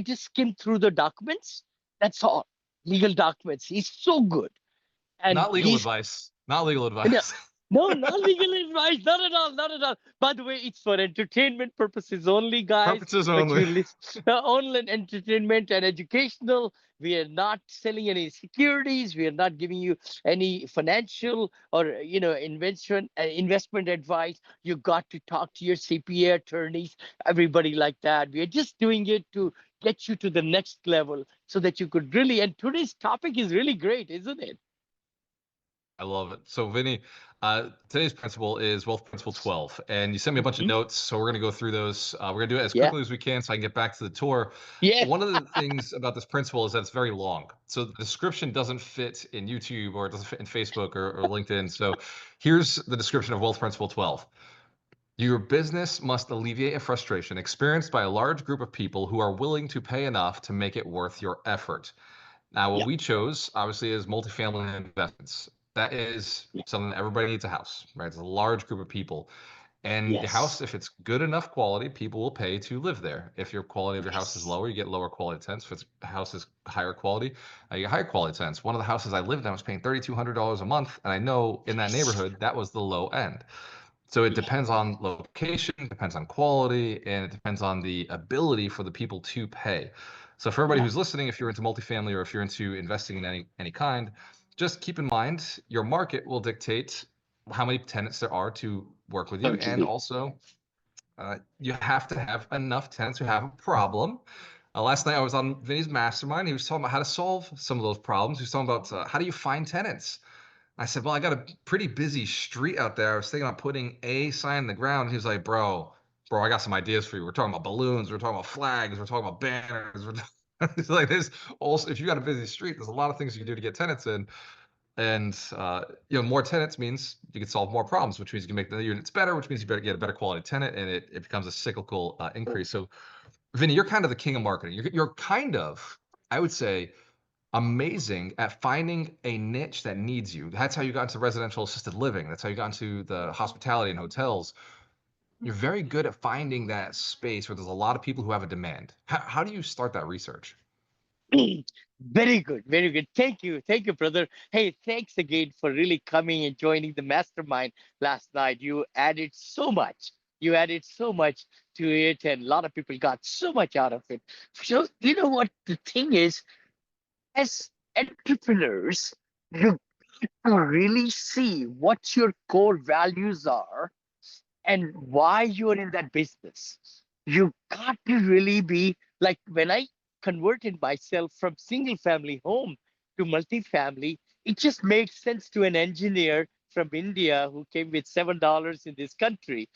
just skim through the documents. That's all. Legal documents. He's so good. And Not legal advice. Not legal no, advice. no, not legal advice. Not at all. Not at all. By the way, it's for entertainment purposes only, guys. Purposes But only. you listen, online entertainment and educational. We are not selling any securities. We are not giving you any financial or investment advice. You got to talk to your CPA attorneys, everybody like that. We are just doing it to get you to the next level so that you could really. And today's topic is really great, isn't it? I love it. So, Vinny, today's principle is Wealth Principle 12, and you sent me a bunch of Mhm. notes. So we're going to go through those. We're going to do it as Yeah. quickly as we can so I can get back to the tour. Yeah. One of the things about this principle is that it's very long. So the description doesn't fit in YouTube or it doesn't fit in Facebook or LinkedIn. So here's the description of Wealth Principle 12. Your business must alleviate a frustration experienced by a large group of people who are willing to pay enough to make it worth your effort. Now, what Yeah. we chose, obviously, is multifamily investments. That is Yeah. something that everybody needs a house, right? It's a large group of people. And the house, Yes. if it's good enough quality, people will pay to live there. If your quality of your house is Yes. lower, you get lower quality tenants. If the house is higher quality, you get higher quality tenants. One of the houses I lived in, I was paying $3,200 a month. And I know in that Yes. neighborhood, that was the low end. So it Yeah. depends on location, depends on quality, and it depends on the ability for the people to pay. So for everybody Yeah. who's listening, if you're into multifamily or if you're into investing in any kind, just keep in mind your market will dictate how many tenants there are to work with you, and Totally. also you have to have enough tenants who have a problem. Last night I was on Vinny's mastermind. He was talking about how to solve some of those problems. He was talking about how do you find tenants. I said, well, I got a pretty busy street out there. I was thinking about putting a sign in the ground. He was like, bro, I got some ideas for you. We're talking about balloons. We're talking about flags. We're talking about banners. It's like there's also, if you got a busy street, there's a lot of things you can do to get tenants in. And more tenants means you can solve more problems, which means you can make the units better, which means you better get a better quality tenant, and it becomes a cyclical increase. So, Vinny, you're kind of the king of marketing. You're kind of, I would say, amazing at finding a niche that needs you. That's how you got into residential assisted living. That's how you got into the hospitality and hotels. You're very good at finding that space where there's a lot of people who have a demand. How do you start that research? Very good. Very good. Thank you. Thank you, brother. Hey, thanks again for really coming and joining the mastermind last night. You added so much. You added so much to it, and a lot of people got so much out of it. So, you know what the thing is, as entrepreneurs, you really see what your core values are and why you're in that business. You got to really be like when I converted myself from single family home to multifamily, it just made sense to an engineer from India who came with $7 in this country.